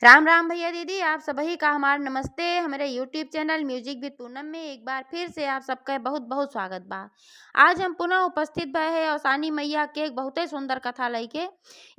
राम राम भैया दीदी, आप सभी का हमारा नमस्ते। हमारे YouTube channel music with Poonam में एक बार फिर से आप सबका बहुत बहुत स्वागत बा। आज हम पुनः उपस्थित भए है औसानी मैया के एक बहुते सुंदर कथा लइके।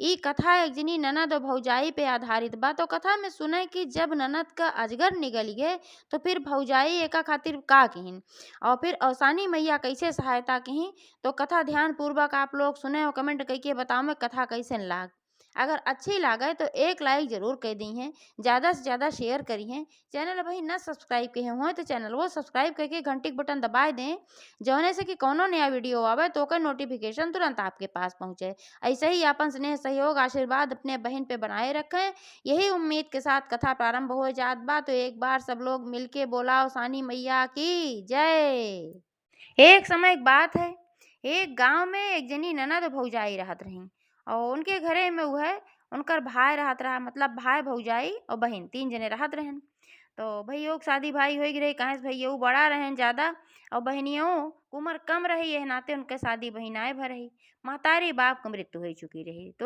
ई कथा एक जनी ननद और भौजाई पे आधारित बा। तो कथा में सुने कि जब ननद का अजगर निकल गए तो फिर भौजाई एका खातिर का कहिन और फिर औसानी मैया कैसे सहायता कहीं। तो कथा ध्यान पूर्वक आप लोग सुने और कमेंट करके बताओ में कथा कैसे लाग। अगर अच्छी लागे तो एक लाइक जरूर कर दी हैं, ज़्यादा से ज़्यादा शेयर करी हैं। चैनल अभी न सब्सक्राइब किए हुए तो चैनल वो सब्सक्राइब करके घंटी के बटन दबाए दें, जौने से कि कोनो नया वीडियो आवे तो ओकर नोटिफिकेशन तुरंत आपके पास पहुंचे। ऐसे ही अपन स्नेह सहयोग आशीर्वाद अपने बहन पे बनाए रखें, यही उम्मीद के साथ कथा प्रारंभ हो जात बा। तो एक बार सब लोग मिलके बोला सानी मैया की जय। एक समय एक बात है, एक गांव में एक जनी ननद भौजाई रहत रही और उनके घरे में वह उनकर भाई रहत रहा, मतलब भाई भौजाई और बहन तीन जने रहत रहन। तो भैया के शादी भाई हो गई रही, कहे से भैया बड़ा रहन ज्यादा और बहनियों उम्र कम रही, यह नाते उनके शादी बहनाएं भर रही। महतारी बाप की मृत्यु हो चुकी रही, तो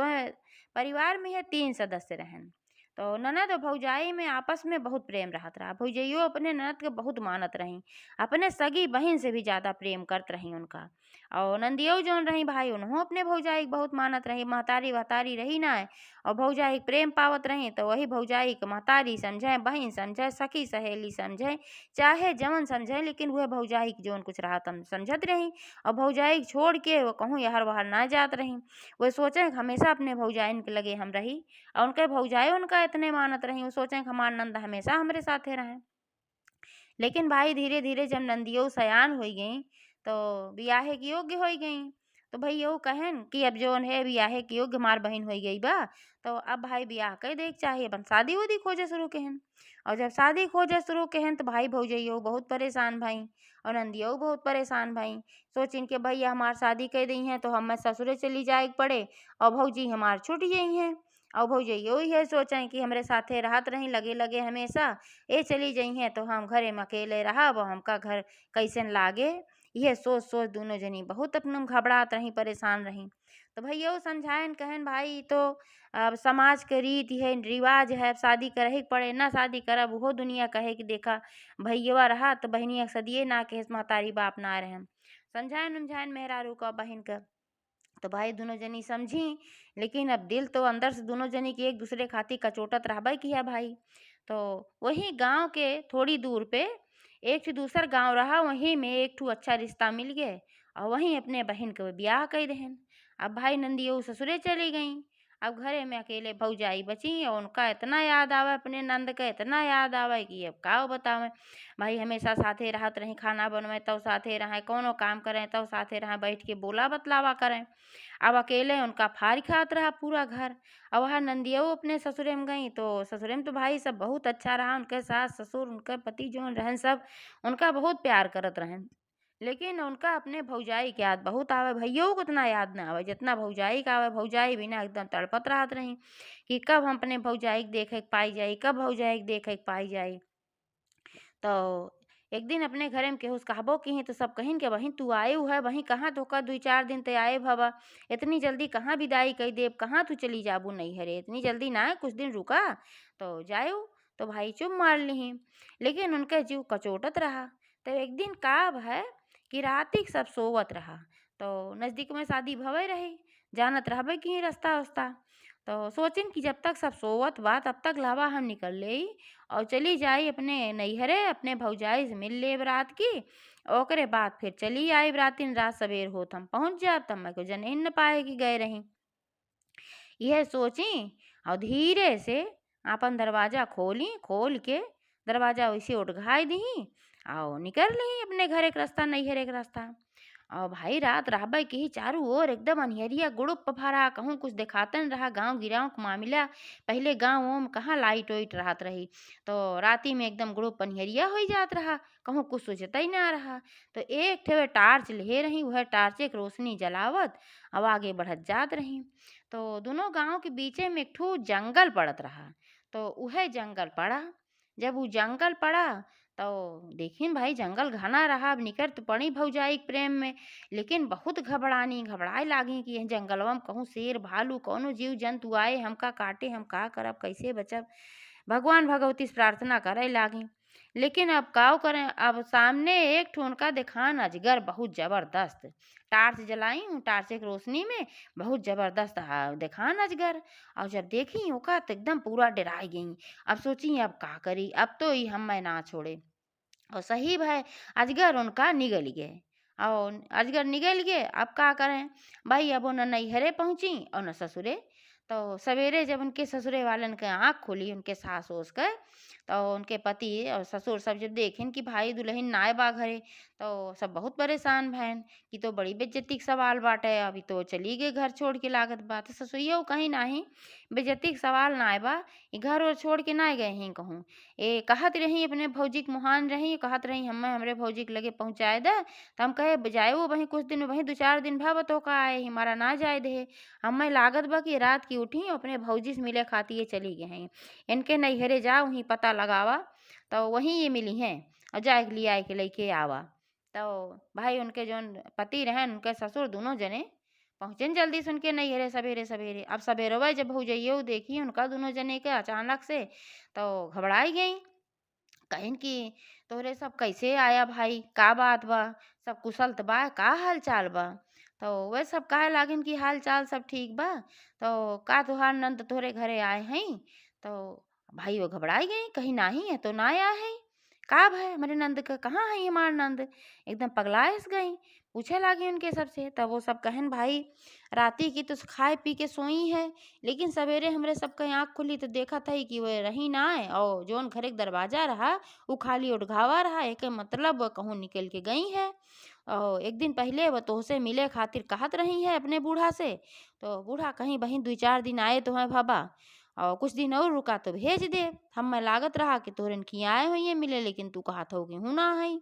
परिवार में यह तीन सदस्य रहन। तो ननद और भौजाई में आपस में बहुत प्रेम रहत रहा। भौजाइयो अपने ननद के बहुत मानत रही, अपने सगी बहन से भी ज्यादा प्रेम करत रही उनका। और नंदियो जौन रही भाई उन्हों अपने भौजाई के बहुत मानत रही। महतारी वहतारी रही ना है और भौजाई के प्रेम पावत रही, तो वही भौजाई के महतारी समझे, बहन समझे, सखी सहेली समझे, चाहे जवन समझे, लेकिन वह भौजाई के जौन कुछ रहा तम समझत रही। और भौजाई के छोड़ के वो कहूँ यहर वहर ना जात रही। वह सोचे कि हमेशा अपने भौजाइन के लगे हम रही और उनके भौजाई उनका इतने मानत रही, वो सोचे कि हमार नंद हमेशा हमारे साथे रहे। लेकिन भाई धीरे धीरे जब नंदियो सयान हो गई तो बियाहे के योग्य हो गई। तो भाई यो कहन कि अब जोन है बियाहे के योग्य हमार बहन हो गई बा, तो अब भाई बियाह कर देख चाहिए, अपन शादी उदी खोजे शुरू केहन। और जब शादी खोजे शुरू केहन तो भाई भौजइयो बहुत परेशान भाई और नंदियो बहुत परेशान भाई। सोचिन के भैया हमार शादी कर दी है तो हमें ससुरे चली जाए के पड़े और भौजी हमार छूट गई हैं। और भौजइयो ये सोचें कि हमरे साथे रहत रही लगे लगे हमेशा, ए चली जई हैं तो हम घरे में अकेले रहब और हमका घर कैसन लागे। यह सोच सोच दोनों जनी बहुत अपने घबरात रही, परेशान रही। तो भैया समझाएन कहन भाई तो अब समाज के रीत है रिवाज है, अब शादी करे के पड़े, ना शादी करब वो दुनिया कहे कि देखा भैया रहा तो बहनिया सदिए ना कहे महतारी बाप ना रहन। समझाएन उमझाएन मेहरारू का बहन का। तो भाई दोनों जनी समझी, लेकिन अब दिल तो अंदर से दोनों जनी की एक दूसरे खातिर कचोटत रहबे किया भाई। तो वही गांव के थोड़ी दूर पे एक ठो दूसर गांव रहा, वहीं में एक ठो अच्छा रिश्ता मिल गए और वहीं अपने बहन के ब्याह कर दहन। अब भाई नंदियो ससुरे चली गई, अब घरे में अकेले भौजाई बची और उनका इतना याद आवे, अपने नंद का इतना याद आवे कि अब का बतावे। भाई हमेशा साथे रहत रही, खाना बनवे तब साथे रहे, कोनो काम करें तब साथे रहे, बैठ के बोला बतलावा करें। अब अकेले उनका फाड़ खात रहा पूरा घर। अब वह नंदियो अपने ससुरे में गई तो ससुरे में तो भाई सब बहुत अच्छा रहा, उनके सास ससुर उनके पति जो रहन सब उनका बहुत प्यार करत रहन। लेकिन उनका अपने भौजाई के याद बहुत आवे, भैया को उतना याद ना आवे जितना भौजाई का आवे। भौजाई बिना एकदम तड़पत रहत रही कि कब हम अपने भौजाई के देखे के पाई जाई, कब भौजाई के देखे के पाई जाई। तो एक दिन अपने घरे में केहू से कहबो की तो सब कहिन के वहीं तू आए है, वहीं कहाँ तो का 2-4 दिन ते आए भवा, इतनी जल्दी कहाँ विदाई कई देव, कहाँ तू चली जाबू नहीं हरे, इतनी जल्दी ना है, कुछ दिन रुका तो जायो। तो भाई चुप मार ली, लेकिन उनके जीव कचोटत रहा। तो एक दिन का है कि रातिक सब सोवत रहा, तो नजदीक में शादी भवे रही, जानत रहबे की रास्ता उस्ता। तो सोचिन कि जब तक सब सोवत बा तब तक लावा हम निकल ले और चली जाई अपने नैहरे, अपने भौजाई से मिल ले रात की। ओकरे बाद फिर चली आई रातिन, रात सवेर होत हम पहुंच जाब, तब मैं को जने न पाए कि गए रही। यह सोची और धीरे से अपन दरवाजा खोली, खोल के दरवाजा वैसे उठघाई दी और निकल ली अपने घरे के रास्ता, नैहरे के रास्ता। और भाई रात रहबे की चारों ओर एकदम अनहरिया गुड़ुप फफारा, कहूँ कुछ दिखातन रहा गांव गिराव के मामला। पहले गांव में कहाँ लाइट वाइट रहत रही, तो राती में एकदम गुड़ुप अनहरिया हो जात रहा, कहूँ कुछ सोचता ही ना रहा। तो एक ठे टार्च ले रही, वह टार्चे की रोशनी जलावत अब आगे बढ़त जात रही। तो दोनों गांव के बीचे में एक ठो जंगल पड़त रहा। तो वह जंगल पड़ा, जब वो जंगल पड़ा तो देखिन भाई जंगल घना रहा, अब निकर तो पड़ी भौजाई के प्रेम में, लेकिन बहुत घबराए लागी कि यह जंगलवा में कहूँ शेर भालू कौनो जीव जंतु आए हमका काटे, हम का करब कैसे बचब। भगवान भगवती से प्रार्थना करे लागी, लेकिन अब काव करें। अब सामने एक ठो उनका दिखान अजगर बहुत जबरदस्त, टार्च जलाई हूँ, टार्च की रोशनी में बहुत जबरदस्त दिखान अजगर। और जब देखी ओका तो एकदम पूरा डराई गई। अब सोची अब का करी, अब तो ये हम मैं ना छोड़े। और सही भाई अजगर उनका निगल गए, और अजगर निगल गए। अब का करें भाई, अब न नैहरे पहुंची और न ससुरे। तो सवेरे जब उनके ससुरे वालन के आँख खुली, उनके सास ओस के, तो उनके पति और ससुर सब जब देखें कि भाई दुल्हन नाय बा घरे, तो सब बहुत परेशान भैन कि तो बड़ी बेइज्जती के सवाल बाटे, अभी तो चली गई घर छोड़ के लागत बा। तो ससुरिया कहीं नाही बेइज्जती के सवाल नाय बा, ये घर और छोड़ के ना गए ही कहूँ। ए कहत रही अपने भौजी के मुहान रही, कहत रही हमें हमरे भौजी के लगे पहुँचाए दे। तो हम कहे जाए वो वहीं कुछ दिन, वहीं 2-4 दिन भा तो का आए हमारा ना जाए दे। हमें लागत बा कि रात की उठी अपने भौजी से मिले खाती ये चली गए हैं, इनके नैहरे जाओ वहीं पता लगावा, तो वहीं ये मिली हैं और जाए के लिए आए के लेके आवा। तो भाई उनके जौन पति रहन उनके ससुर दोनों जने पहुँचन जल्दी से उनके नैहरे सवेरे सवेरे। अब सवेरवा जब भौजइयो देखी उनका दोनों जने के अचानक से, तो घबराई गई, कहिन कि तोहरे सब कैसे आया भाई, का बात बा, सब कुशल त बा, का हाल चाल बा। तो वह सब कहे लागिन कि हाल चाल सब ठीक बा, तो का तुहार नंद तोहरे घरे आए हैं। तो भाई वो घबराई गई, कहीं नाही है तो ना आया है, का भाई हमारे नंद का कहाँ है हमार नंद, एकदम पगलाइस गई। पूछे लागी उनके सबसे, तब वो सब कहन भाई राती की तो खाए पी के सोई है, लेकिन सवेरे हमरे सबके आँख खुली तो देखा था कि वह रही ना है, और जोन घर के दरवाजा रहा वो खाली उठगावा रहा, एक मतलब वह कहूँ निकल के गई है। और एक दिन पहले वह तोहसे मिले खातिर कहत रही है अपने बूढ़ा से, तो बूढ़ा कहीं बही 2-4 दिन आए तो है बाबा, और कुछ दिन और रुका तो भेज दे। हम मैं लागत रहा कि तोहरे की आए हुई है मिले, लेकिन तू कहत हो कि हूँ ना है,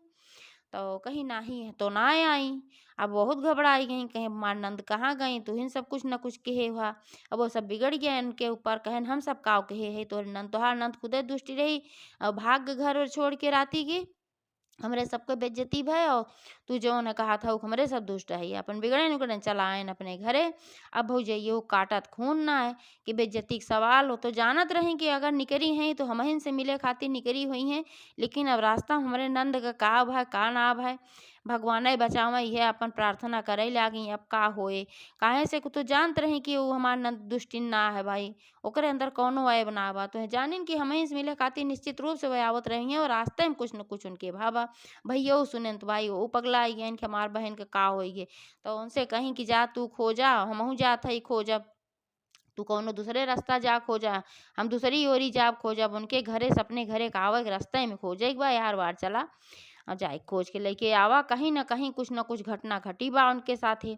तो कहीं नाही है तो ना आई। अब बहुत घबराई गई, कहीं मार नंद कहाँ गई, तुहिन सब कुछ न कुछ कहे हुआ। अब वो सब बिगड़ गया इनके ऊपर, कहन हम सब काव कहे है तोहर नंद, तोहार नंद खुदे दुष्टी रही और भाग गए घर और छोड़ के राती की, हमरे सबके बेइज्जती भय, और तू जौन है कहा था हमरे सब दुष्ट है अपन बिगड़े उगड़े चलाएन अपने घरे। अब भौजइयो काटत खून ना है कि बेइज्जती के सवाल हो, तो जानत रही कि अगर निकरी हैं तो हमहिन से मिले खातिर निकरी हुई हैं, लेकिन अब रास्ता हमरे नंद का भाई का ना भाई, भगवान बचावा यह अपन प्रार्थना करे लागी अब का होए। काहे से तो जानत रही कि वो हमार नंद दुष्टिन ना है भाई, ओकरे अंदर कौनो ऐब ना बा, तो जानिन कि हमही से मिले खातिर निश्चित रूप से वह आवत रही हैं, और रास्ते में कुछ न कुछ उनके भाबा। भैया सुने तो भाई वो पगला आई गए कि हमार बहन के का होई गे। तो उनसे कहीं कि जा तू खोजा, हमहू जात हई खोजब, तू कौनो दूसरे रास्ता जा खोजा, हम दूसरी ओरी जाब खोजब, उनके घरे से अपने घरे का आवे के रास्ते में खोजे एक बार यार बार चला और जाए खोज के लेके आवा, कहीं न कहीं कुछ न कुछ घटना घटी बा उनके साथे।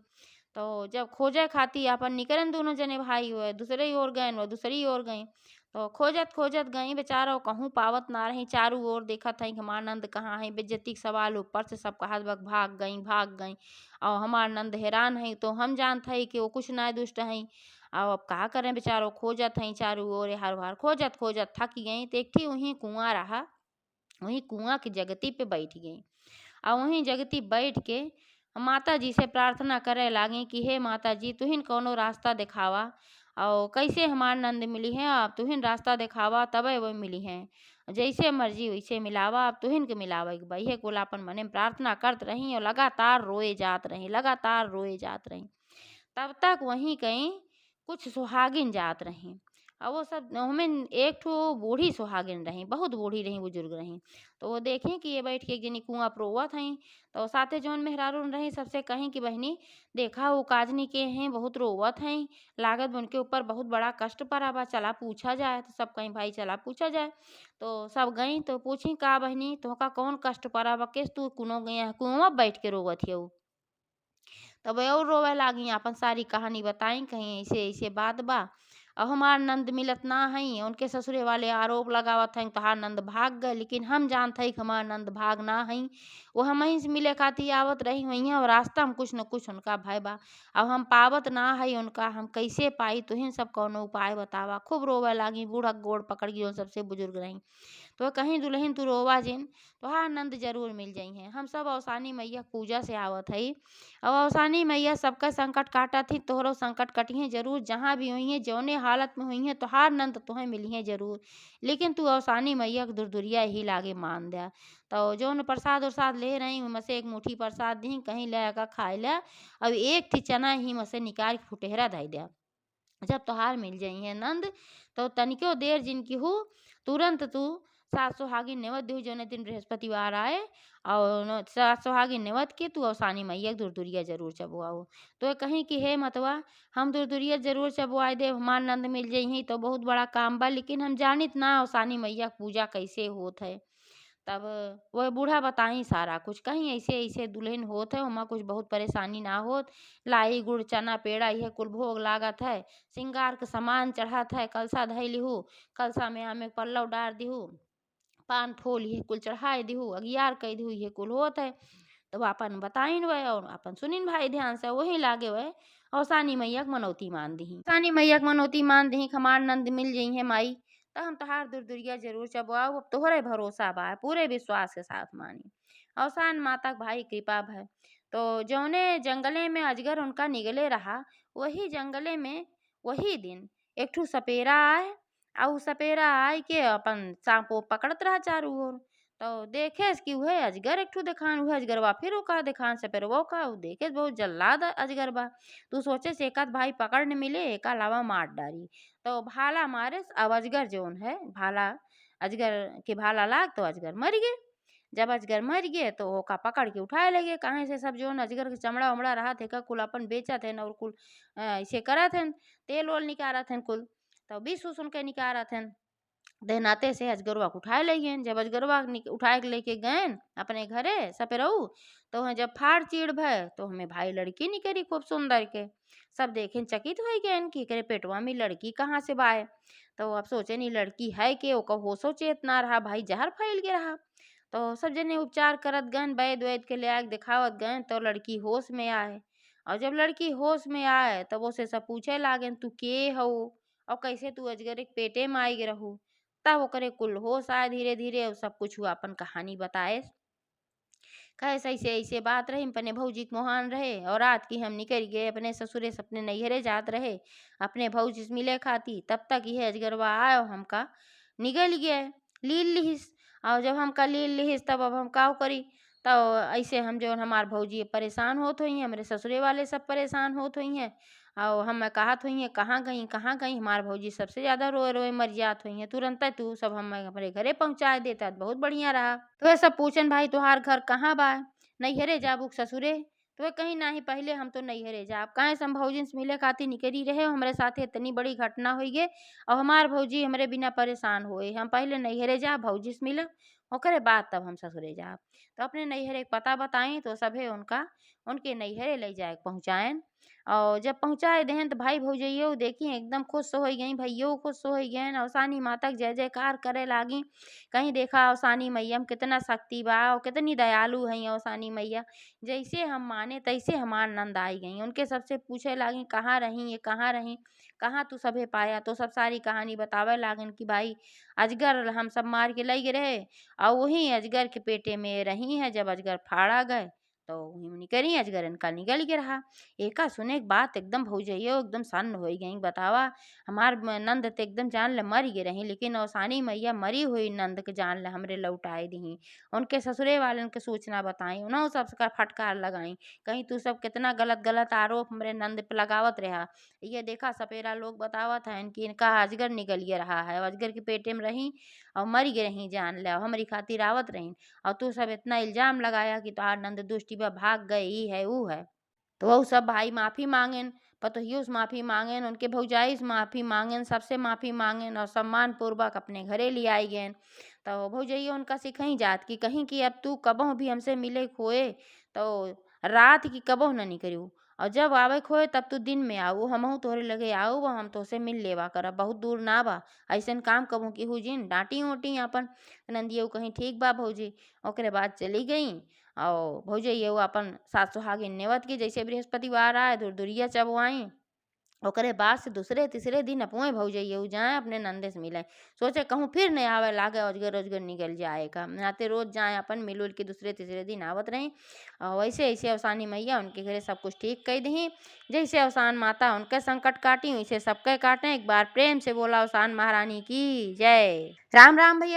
तो जब खोजे खाती अपन निकलन दोनों जने भाई हुए, दूसरे ही ओर गए वो दूसरी ओर गई, तो खोजत खोजत गई बेचारा कहूँ पावत ना रही, चारों ओर देखा था कि हमार नंद कहाँ है, बेइज्जती के सवाल ऊपर से सब कहा भाग गई। और हमार नंद हैरान है, तो हम जानते हैं कि वो कुछ ना दुष्ट है। अब का करें बेचारो खोजत हैं चारों ओर हर बार खोजत खोजत थक गई, तो एक थी वहीं कुआं रहा, वहीं कुआं की जगती पे बैठ गई, और वहीं जगती बैठ के माता जी से प्रार्थना करे लागी कि हे माता जी तुहिन कौनो रास्ता दिखावा, और कैसे हमार नंद मिली है, आप तुहिन रास्ता दिखावा तबे वो मिली हैं, जैसे मर्जी वैसे मिलावा, आप तुहिन के मिलावा कि भाई है कोलापन मने में प्रार्थना करत रही और लगातार रोए जात रही, लगातार रोए जात रही। तब तक वहीं कहीं कुछ सुहागिन जात रहीं, और वो सब ओमें एक ठो बूढ़ी सुहागिन रहीं, बहुत बूढ़ी रहीं, बुजुर्ग रहीं। तो वो देखें कि ये बैठ के एक जनी कुआं पर रोवत हईं, तो साथे जौन मेहरारून रहीं सबसे कहीं कि बहनी देखा वो काजनी के हैं बहुत रोवत हैं, लागत बा उनके ऊपर बहुत बड़ा कष्ट पड़ा बा, चला पूछा जाए। तो सब कहीं भाई चला पूछा जाए। तो सब गई तो पूछी का बहनी तोहका कौन कष्ट पड़ा बा, किस तू कुनो गया कुआं बैठ के रोवत है। तब और रोवे लागी, आपन सारी कहानी बताई, कहीं ऐसे ऐसे बात बा। अब हमार नंद मिलत ना हई। उनके ससुरे वाले आरोप लगावत हई तोहार नंद भाग गए, लेकिन हम जानत हई कि हमार नंद भाग ना हई। वो हमही से मिले खातिर आवत रही हुई हैं और रास्ता में कुछ न कुछ उनका भय बा। अब हम पावत ना हई उनका, हम कैसे पाई? तुहिन सब कौनो उपाय बतावा। खूब रोवे लागी, बूढ़ा के गोड़ पकड़ गई, सबसे बुजुर्ग रही। तो कहीं दुल्हन तू रोवा जिन, तोहार नंद जरूर मिल जाई हैं। हम सब अवसानी मैया पूजा से आवत हई। अब अवसानी मैया सबका संकट काटत थी, तोहरो संकट कटिहे जरूर। जहाँ भी हुई हैं, जौने हालत में हुई हैं, तोहार नंद तुम्हें मिली हैं जरूर। लेकिन तू अवसानी मैया के दुरदुरिया ही लागे मान दिया। तो जौन प्रसाद उरसाद ले रही उनमें से एक मुट्ठी प्रसाद दी, कहीं ले आकर खाए ला। अब एक थी चना ही में से निकाल के फुटेहरा धई दिया। जब तोहार मिल जाई है नंद, तो तनिको देर जिनकी हो, तुरंत तू सात सुहागिन नेवत देहु। जौने दिन बृहस्पतिवार आए और सात सुहागिन नेवत के तू अवसानी मैया के दुरदुरिया जरूर चबुआऊ। तो कहीं कि हे मतवा, हम दुरदुरिया जरूर चबुआई देव, हमार नंद मिल जाई तो बहुत बड़ा काम बा, लेकिन हम जानित ना अवसानी मैया के पूजा कैसे होत है। तब वह बूढ़ा बताई सारा कुछ, कहीं ऐसे ऐसे दुल्हन होत है, वहाँ कुछ बहुत परेशानी ना होत। लाई गुड़ चना पेड़ा यह कुल भोग लागत है, श्रृंगार के सामान चढ़ात है, कलसा धई लिहू, कलसा में हमें पल्लव डार दिहू, पान फूल ये कुल चढ़ाए दिहू, अगियार कह दिहू, ये कुल होत है। तो अपन बताइन वह और अपन सुनिन भाई ध्यान से, वही लागे वह और सानी मैया के मनौती मान दी। सानी मैया के मनौती मान दी, हमार नंद मिल जाई है माई, तो हम तोहार दुरदुरिया जरूर चबुआऊ। अब तोहरे भरोसा बा, पूरे विश्वास के साथ मानी। अवसान माता के भाई कृपा भय। तो जौने जंगले में अजगर उनका निगले रहा, वही जंगले में वही दिन एक ठू सपेरा आए। और उ सपेरा आई के अपन सांपो पकड़त रहा चारू ओर। तो देखे कि वह अजगर एक ठू देखान, वह अजगरवा फिर का देखान सपेरवा का, उ देखे बहुत जल्लाद अजगर बा। तू सोचे से एकाध भाई पकड़ न मिले, एक अलावा मार डारी। तो भाला मारे, अब अजगर जोन है भाला, अजगर के भाला लाग तो अजगर मर गए। जब अजगर मर गए तो ओका पकड़ के उठाए लगे, कहाँ से सब जोन अजगर के चमड़ा उमड़ा रहा थे का कुल अपन बेचा थे और कुल ऐसे करा थे, तेल ओल निकाला थे कुल। तो बीस उस उनके निकाला थे। देनाते से अजगरवा को उठाए ले गए। जब अजगरवा उठाए के लेके गए अपने घरे सपेरऊ, तो वहाँ जब फाड़ चीड़ भय, तो हमें भाई लड़की निकली खूब सुंदर के। सब देखे चकित हो गए कि करे पेटवा में लड़की कहाँ से बाए। तो अब सोचे नहीं लड़की है के, ओका होशो चेत ना रहा, भाई जहर फैल गया रहा। तो सब जने उपचार करत गए, वैद वैद के ले आके दिखावत गए, तो लड़की होश में आए। और जब लड़की होश में आए तब उसे सब पूछे लागे तू के हो और कैसे तू अजगर के पेटे में आई रहू। तब ओकरे कुल होश आए धीरे धीरे, और सब कुछ हुआ अपन कहानी बताए। कैसे ऐसे ऐसे बात रही, अपने भौजी के मोहान रहे और रात की हम निकल गए अपने ससुरे से, अपने नैहरे जात रहे अपने भौजी से मिले खाती। तब तक यह अजगरवा आयो हमका निकल गए लील लिहिस। और जब हमका लील लिहिस तब अब हम का करी। तो ऐसे हम जो हमार भौजी परेशान होत हुई हैं, हमारे ससुरे वाले सब परेशान होत हुई हैं। और हम कहत हुई हैं कहाँ गई कहाँ गई, हमार भौजी सबसे ज़्यादा रोए रोए मर जात हुई हैं। तुरंत तू सब हम हमारे घरे पहुँचा देता तो बहुत बढ़िया रहा। तो ये सब पूछन भाई तुहार घर कहाँ बा? नैहरे जाबू के ससुरे? तो कहीं ना ही पहले हम तो नैहरे जाब, काहे से हम भौजी से मिले खातिर निकली रहे, हमारे साथ इतनी बड़ी घटना हुई गे और हमार भौजी हमारे बिना परेशान होए। हम पहले नैहरे जाब भौजी से मिले, ओकरे बाद तब हम ससुरे जाब। तो अपने नैहरे के पता बताएं तो सभे उनका उनके नैहरे ले जाए पहुँचाएं। और जब पहुँचाए देहन तो भाई भौजैयो देखी एकदम खुश हो गई, भैयो खुश हो गए, अवसानी माता के जय जयकार करे लागी। कहीं देखा अवसानी मैया में कितना शक्ति बा और कितनी दयालु है अवसानी मैया। जैसे हम माने तैसे हमार नंद आई गई। उनके सबसे पूछे लागी कहाँ रही, ये कहाँ रही, कहाँ तू सभे पाया। तो सब सारी कहानी बतावे लागन कि भाई अजगर हम सब मार के लई रहे और वही अजगर के पेटे में रही है। जब अजगर फाड़ा गए तो वही निकली अजगर इनका निकल के रहा। एका सुने एक बात एकदम भौजैयो एकदम सन्न हो गई। बतावा हमार नंद तो एकदम जान ले मर गए रही, लेकिन अवसानी मैया मरी हुई नंद के जान ले हमरे लौटाए दी। उनके ससुरे वालन के सूचना बताई, उन्होंने सबका फटकार लगाई, कहीं तू सब कितना गलत गलत आरोप हमरे नंद पे लगावत रहा। ये देखा सपेरा लोग बतावत है कि इनका अजगर निकल ये रहा है, अजगर के पेटे में रही और मर गए रही जान ले, हमारी खातिर आवत रही और तू सब इतना इल्जाम लगाया कि तुहार नंद दुष्टि बा भाग गए, ई है ऊ है। तो वो सब भाई माफ़ी मांगेन, पतोहियो से माफ़ी मांगेन, उनके भौजाई से माफ़ी मांगेन, सबसे माफ़ी मांगेन और सम्मान पूर्वक अपने घरे ले आई गए। तो भौजैया उनका सिखई जात कि कहीं कि अब तू कबहू भी हमसे मिले खोए तो रात की कबहू न निकलू और जब आवे खोए तब तू दिन में आऊ, हमहू तोहरे लगे आऊ बा, हम तोहसे मिल लेवा करब, बहुत दूर ना बा, ऐसन काम कबहू केहू जिन डांटी ओटी अपन। नंदिया कहीं ठीक बा भौजी। ओकरे बाद चली गई और भौजैया अपन सास सुहागिन नेवत की जैसे बृहस्पतिवार आए धुरधुरिया चबवाई। ओकरे बाद से दूसरे तीसरे दिन अपुए भौजैया जाए अपने नंदे से मिले, सोचे कहूँ फिर नहीं आवे लागे अजगर अजगर निकल जाए का, नाते रोज जाए अपन मिल उल के दूसरे तीसरे दिन आवत रही। और वैसे ऐसे अवसानी मैया उनके घरे सब कुछ ठीक कह दी। जैसे अवसान माता उनके संकट काटी वैसे सबके काटे। एक बार प्रेम से बोला अवसान महारानी की जय। राम राम भैया।